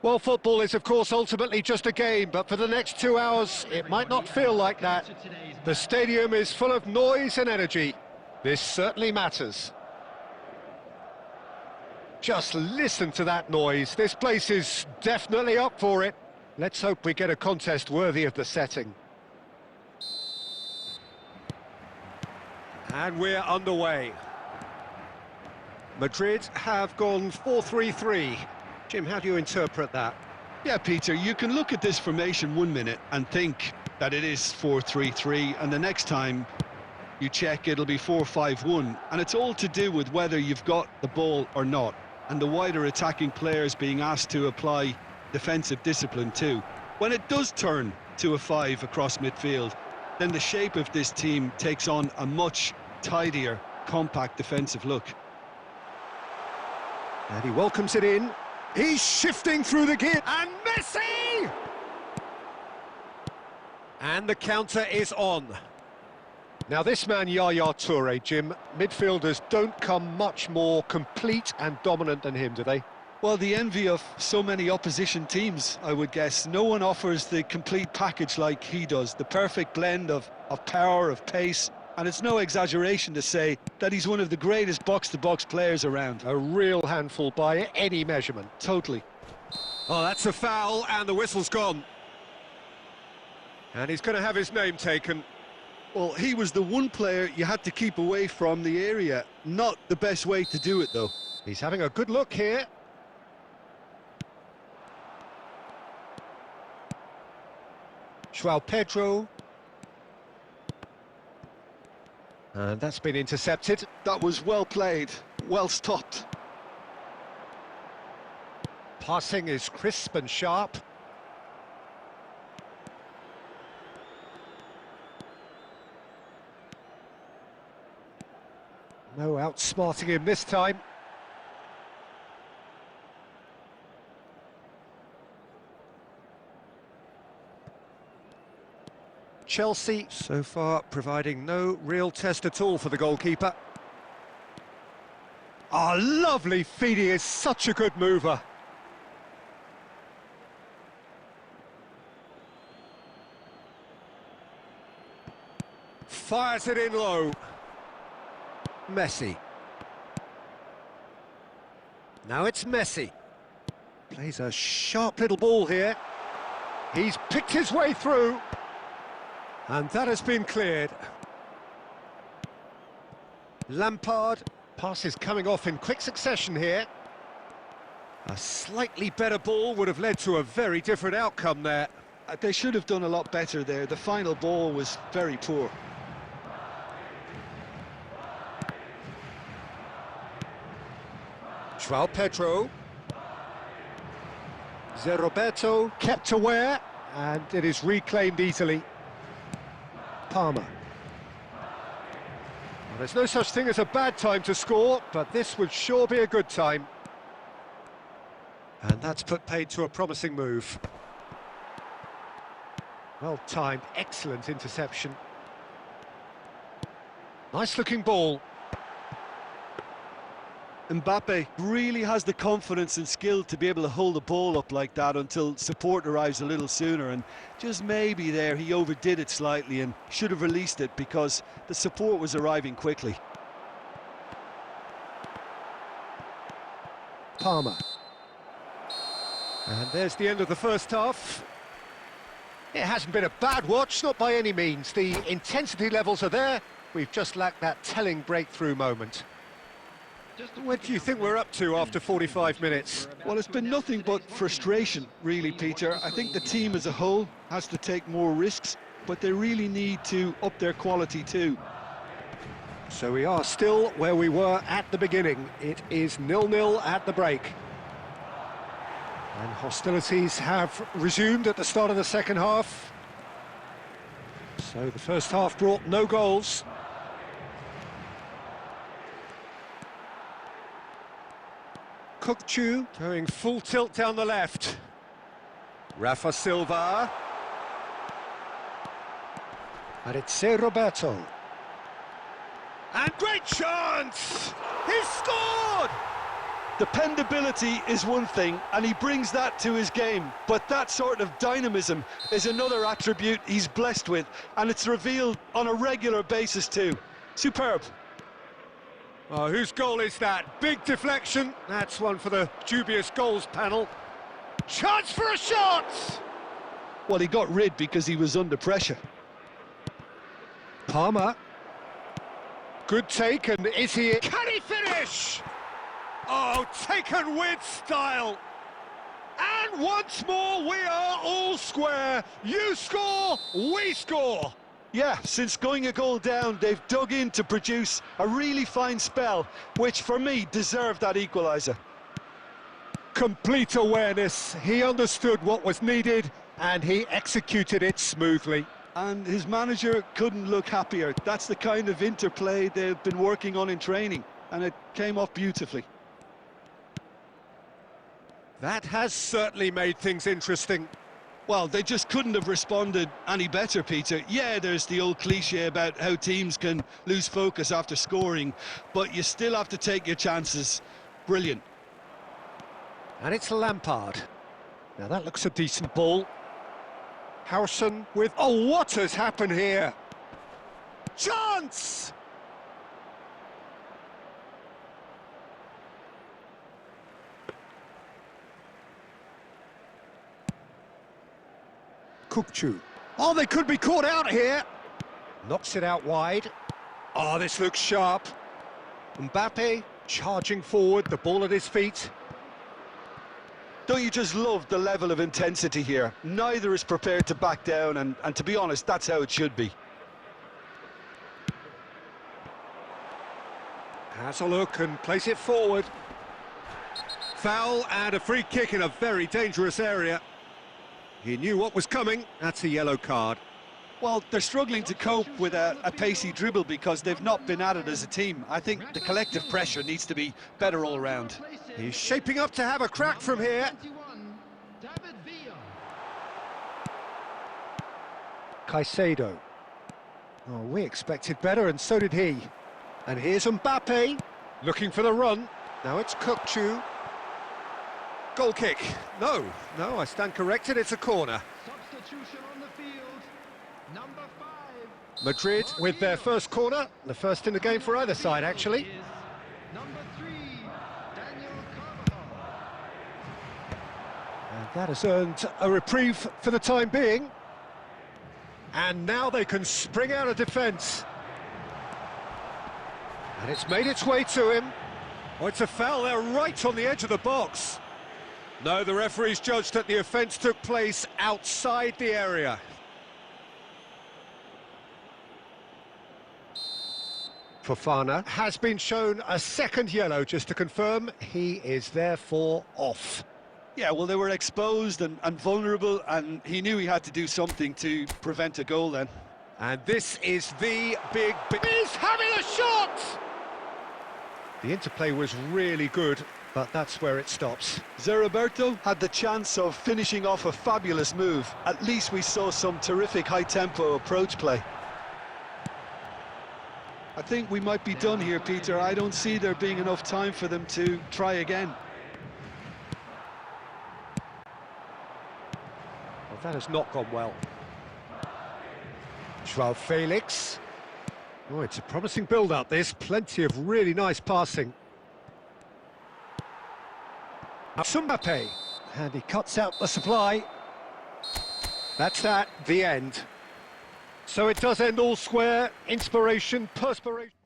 Well, football is, of course, ultimately just a game, but for the next 2 hours, it might not feel like that. The stadium is full of noise and energy. This certainly matters. Just listen to that noise. This place is definitely up for it. Let's hope we get a contest worthy of the setting. And we're underway. Madrid have gone 4-3-3. Jim, how do you interpret that? Yeah, Peter, you can look at this formation 1 minute and think that it is 4-3-3, and the next time you check it'll be 4-5-1, and it's all to do with whether you've got the ball or not, and the wider attacking players being asked to apply defensive discipline too. When it does turn to a 5 across midfield, then the shape of this team takes on a much tidier, compact defensive look. And he welcomes it in. He's shifting through the gear. And Messi! And the counter is on. Now this man, Yaya Toure, Jim, midfielders don't come much more complete and dominant than him, do they? Well, the envy of so many opposition teams, I would guess. No one offers the complete package like he does. The perfect blend of power, of pace. And it's no exaggeration to say that he's one of the greatest box-to-box players around. A real handful by any measurement. Totally. Oh, that's a foul, and the whistle's gone. And he's going to have his name taken. Well, he was the one player you had to keep away from the area. Not the best way to do it, though. He's having a good look here. João Pedro. And that's been intercepted. That was well played, well stopped. Passing is crisp and sharp. No outsmarting him this time. Chelsea, so far, providing no real test at all for the goalkeeper. Oh, lovely feed, he is such a good mover. Fires it in low. Messi. Now it's Messi. Plays a sharp little ball here. He's picked his way through. And that has been cleared. Lampard, passes coming off in quick succession here. A slightly better ball would have led to a very different outcome there. They should have done a lot better there. The final ball was very poor. João Pedro. Zé Roberto kept aware, and it is reclaimed easily. Palmer. Well, there's no such thing as a bad time to score, but this would sure be a good time. And that's put paid to a promising move. Well timed, excellent interception. Nice looking ball. Mbappe really has the confidence and skill to be able to hold the ball up like that until support arrives a little sooner, and just maybe there he overdid it slightly and should have released it because the support was arriving quickly. Palmer. And there's the end of the first half. It hasn't been a bad watch, not by any means. The intensity levels are there. We've just lacked that telling breakthrough moment. What do you think we're up to after 45 minutes? Well, it's been nothing but frustration, really, Peter. I think the team as a whole has to take more risks, but they really need to up their quality too. So we are still where we were at the beginning. It is 0-0 at the break. And hostilities have resumed at the start of the second half. So the first half brought no goals. Kukçu going full tilt down the left. Rafa Silva. And it's Zé Roberto. And great chance! He's scored! Dependability is one thing, and he brings that to his game, but that sort of dynamism is another attribute he's blessed with, and it's revealed on a regular basis too. Superb. Oh, whose goal is that? Big deflection. That's one for the dubious goals panel. Chance for a shot! Well, he got rid because he was under pressure. Palmer. Good take, and is he... Can he finish? Oh, taken with style. And once more, we are all square. You score, we score. Yeah, since going a goal down, they've dug in to produce a really fine spell, which for me deserved that equaliser. Complete awareness. He understood what was needed, and he executed it smoothly. And his manager couldn't look happier. That's the kind of interplay they've been working on in training, and it came off beautifully. That has certainly made things interesting. Well, they just couldn't have responded any better, Peter. Yeah, there's the old cliche about how teams can lose focus after scoring, but you still have to take your chances. Brilliant. And it's Lampard. Now that looks a decent ball. Howson with... Oh, what has happened here? Chance! Kukçu. Oh, they could be caught out here. Knocks it out wide. Oh, this looks sharp. Mbappe charging forward, the ball at his feet. Don't you just love the level of intensity here? Neither is prepared to back down, and to be honest, that's how it should be. Has a look and plays it forward. Foul and a free kick in a very dangerous area. He knew what was coming. That's a yellow card. Well, they're struggling to cope with a pacey dribble because they've not been at it as a team. I think the collective pressure needs to be better all round. He's shaping up to have a crack from here. Caicedo. Oh, we expected better, and so did he. And here's Mbappe, looking for the run. Now it's Kukçu. Goal kick. No, I stand corrected, it's a corner. Substitution on the field. Number 5. Madrid with their first corner, the first in the game for either side, actually. Number 3, Daniel Carvajal. And that has earned a reprieve for the time being. And now they can spring out of defence. And it's made its way to him. Oh, it's a foul there right on the edge of the box. No, the referee's judged that the offence took place outside the area. Fofana has been shown a second yellow, just to confirm. He is therefore off. Yeah, well, they were exposed and vulnerable, and he knew he had to do something to prevent a goal then. And this is the big... He's having a shot! The interplay was really good, but that's where it stops. Zeriberto had the chance of finishing off a fabulous move. At least we saw some terrific high-tempo approach play. I think we might be done here, Peter. I don't see there being enough time for them to try again. Well, that has not gone well. Joao Felix. Oh, it's a promising build-up, this. Plenty of really nice passing. Mbappe, and he cuts out the supply. That's that, the end. So it does end all square. Inspiration, perspiration.